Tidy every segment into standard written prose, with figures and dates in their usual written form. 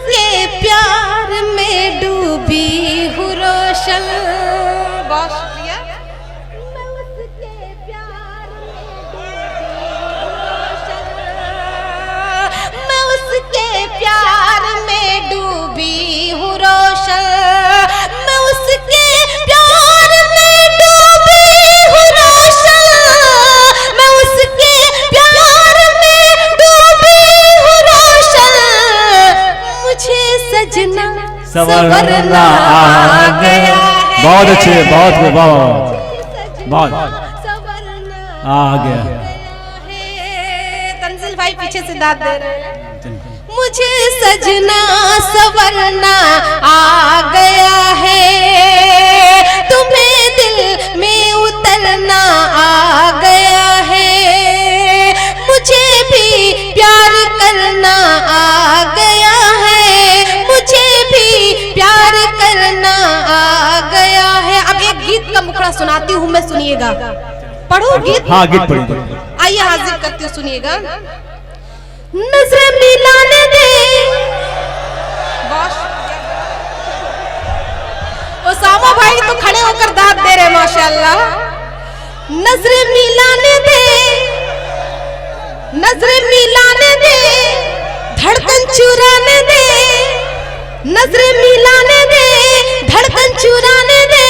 उसके प्यार में डूबी हूँ रोशन। बहुत शुक्रिया। मैं उसके प्यार में डूबी हूँ रोशन, मैं उसके प्यार में डूबी हूँ रोशन, मैं उसके प्यार में डूबी हूँ रोशन, मैं उसके प्यार में डूबी हूँ रोशन। मुझे सजना सवरना आ गया। बहुत अच्छे, बहुत बहुत आ गया। तंजिल भाई पीछे से दाद दे रहे हैं। मुझे सजना सवरना आ गया है, तुम्हें दिल में उतरना आ गया है, मुझे भी प्यार करना आ गया है, मुझे भी प्यार करना आ गया है। अब एक गीत का मुखड़ा सुनाती हूँ मैं, सुनिएगा। पढ़ो गीत। हाँ गीत पढ़िए। आइए हाजिर करती हूँ, सुनिएगा। नजर मिलाने दे, ओसामा भाई तो खड़े होकर दाद दे रहे माशाल्लाह। नजर मिलाने दे, नजर मिलाने दे, धड़कन चुराने दे, नजर मिलाने दे, धड़कन चुराने दे,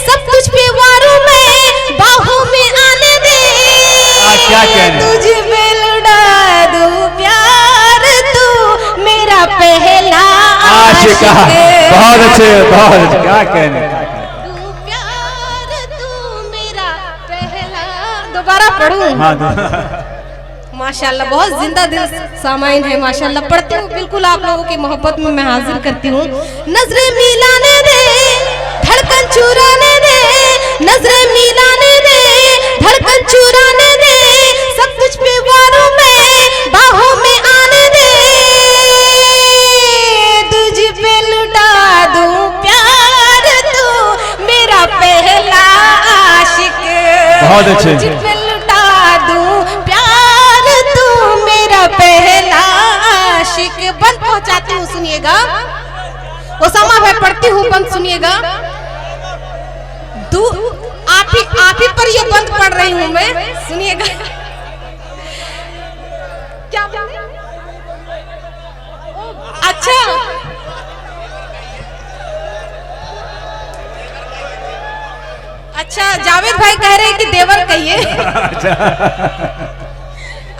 सब कुछ पे वारों में बाहों में आने दे। क्या कहने? तुझे पे लुटा दूं प्यार, तू मेरा पहला आशिक है। बहुत अच्छे, बहुत अच्छे। क्या कहने? तू प्यार, तू मेरा पहला। दोबारा पढ़ूं? हाँ माशाल्लाह बहुत जिंदा दिल सामाइन है माशाल्लाह। पढ़ती हूँ बिल्कुल आप लोगों की मोहब्बत में मैं हाजिर करती हूँ। नजरें मिलाने दे, धड़कन चुराने दे, नजरें मिलाने दे, धड़कन चुराने दे, सब कुछ पे वारों में बाहों में आने दे। तुझ पे लुटा दूं प्यार, तू मेरा पहला आशिक। बहुत अच्छे। तुझ पे लुटा दूं प्यार, तू मेरा पहला आशिक। बंद पहुंचाती हूँ, सुनिएगा। ओसामा भाई पढ़ती हूँ, बंद सुनिएगा। आप ही पर ये बंद पढ़ रही हूँ मैं, सुनिएगा। क्या बोले? अच्छा अच्छा, जावेद भाई कह रहे हैं कि देवर कहिए।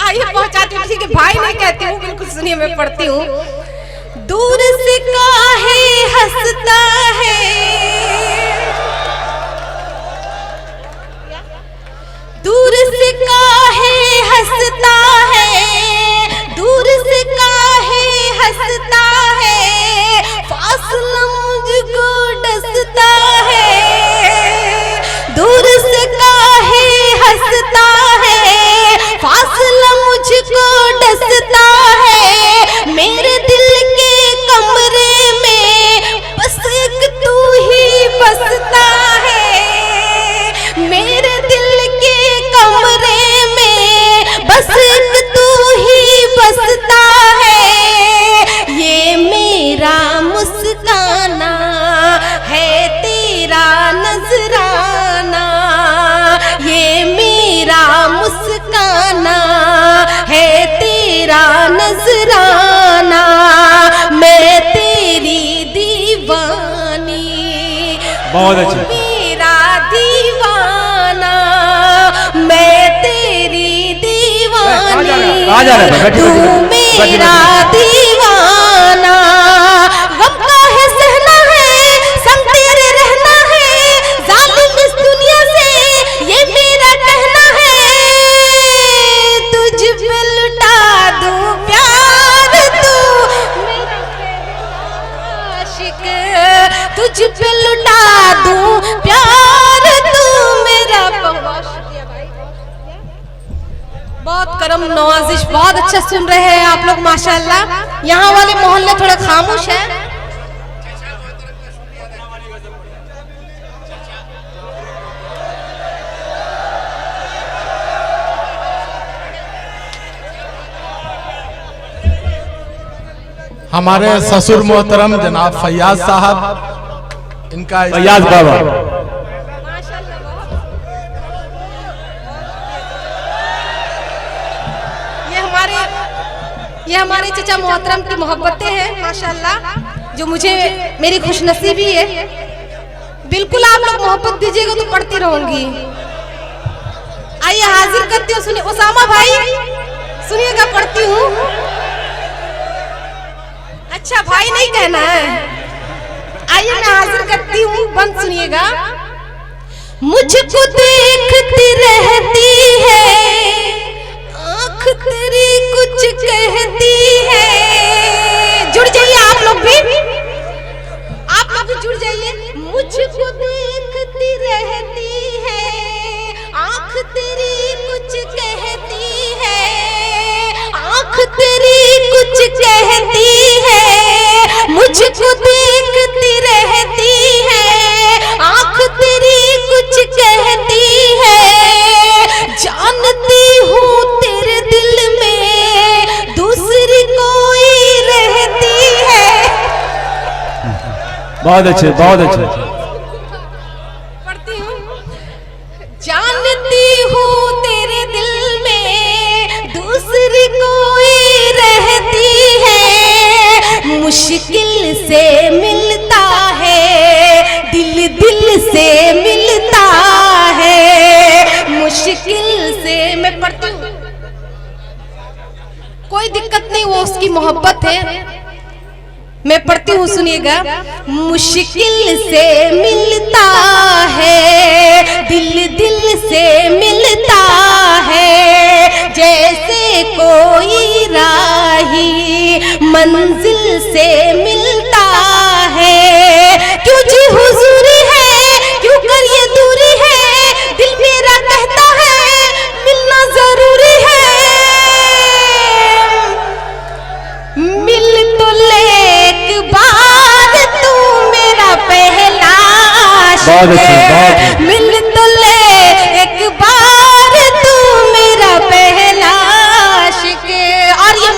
आइए पहुंचाती हूँ, ठीक है। भाई नहीं कहती हूँ, बिल्कुल सुनिए, मैं पढ़ती हूँ। दूर से काहे हंसता है, दूर से काहे हंसता है, दूर से काहे हंसता है, फासला मुझको डसता है, दूर से काहे हंसता है, फासला मुझको डसता है, मेरे दिल के कमरे में बस एक तू ही बसता है, मेरे दिल के कमरे में बस एक तू ही बसता है, ये मेरा मुस्काना है तेरा नजराना, ये मेरा मुस्काना है तेरा नजराना, मैं तेरी दीवानी। बहुत अच्छे। मेरा दीवाना, मैं तेरी दीवानी, तू मेरा दीवाना। गम काहे सहना है, संग तेरे रहना है, जालिम इस दुनिया से ये मेरा कहना है, तुझ पे लुटा दूं प्यार, तू मेरा आशिक, तुझ पे लुटा दूं प्यार, तू मेरा। बहुत करम नवाजिश, बहुत अच्छा सुन रहे हैं आप लोग माशाल्लाह। यहाँ वाले मोहल्ले थोड़े खामोश हैं। हमारे ससुर मोहतरम जनाब फैयाज साहब, इनका फैयाज बाबा। ये हमारे चचा मोहतरम की मोहब्बतें हैं माशाल्लाह, जो मुझे मेरी खुशनसीबी है। बिल्कुल आप लोग मोहब्बत दीजिएगा तो पढ़ती रहूंगी। आइए हाजिर करती हूँ, सुनिए उसामा भाई, सुनिएगा पढ़ती हूँ। अच्छा भाई नहीं कहना है, आइए मैं हाजिर करती हूँ, बंद सुनिएगा। मुझको देखती रहती है आँख तेरी कुछ कहती है। जुड़ जाइए आप लोग भी जुड़ जाइए। मुझको देखती रहती है आँख तेरी कुछ कहती है, आँख तेरी कुछ कहती है। मुझको देखती रहती है आँख तेरी कुछ कहती है। जानती हूँ तेरे दिल में दूसरी कोई रहती है। बहुत अच्छे, बहुत अच्छे। पढ़ती हूँ। जानती हूँ तेरे दिल में दूसरी कोई रहती है। मुश्किल से मिलता है दिल, दिल से मिलता है। मुश्किल से मैं पढ़ती हूँ, कोई दिक्कत नहीं, वो उसकी मोहब्बत है। मैं पढ़ती हूँ, सुनिएगा। मुश्किल से मिलता है दिल, दिल से मिलता है। जैसे कोई राही मंजिल से मिलता है। क्यों जी हुजूरी है, क्यों कर ये दूरी है, दिल मेरा कहता है मिलना जरूरी है। मिल तो ले बार तू मेरा पहला बहुत अच्छे, बहुत अच्छे। मिल तो ले एक बार तू मेरा पहला आशिक। और ये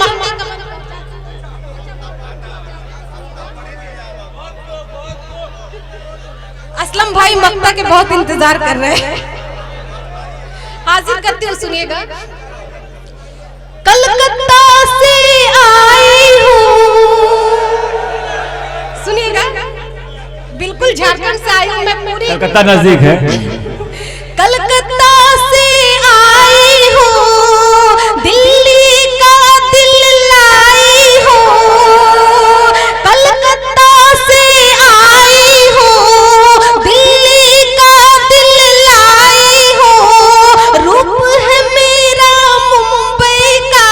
असलम भाई मक्ता के बहुत इंतजार कर रहे हैं, हाजिर करती हूँ, सुनिएगा। कलकत्ता से आई हूँ, सुनिएगा, बिल्कुल झारखंड से आई हूँ मैं, पूरी कलकत्ता नजदीक है। कलकत्ता से आई हूँ दिल्ली का दिल लाई हूँ। कलकत्ता से आई हूँ दिल्ली का दिल लाई हूँ। रूप है मेरा मुंबई का,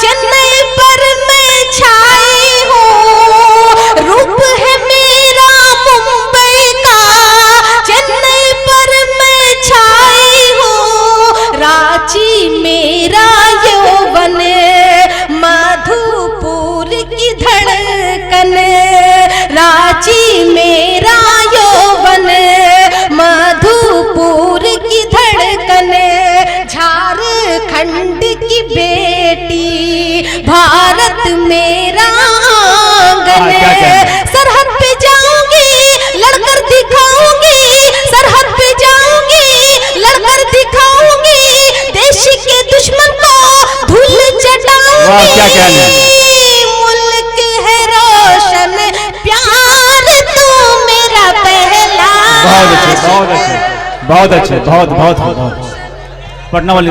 चेन्नई पर मैं छाई हूँ। रूप है मेरा मुंबई का, चेन्नई पर मैं छाई हूँ। रांची मेरा यौवन, मधुपुर की धड़कन। रांची मेरा यौवन, मधुपुर की धड़कन। झारखंड की बेटी, भारत मेरा आंगन। सरहद पे जाऊंगी लड़कर दिखाऊंगी, सरहद पे जाऊंगी लड़कर दिखाऊंगी। देश के दुश्मन को धूल चटाऊंगी। मुल्क है रोशन, प्यार तू मेरा पहला। बहुत अच्छे, बहुत अच्छे, बहुत अच्छे, बहुत बहुत बहुत। पढ़ने वाली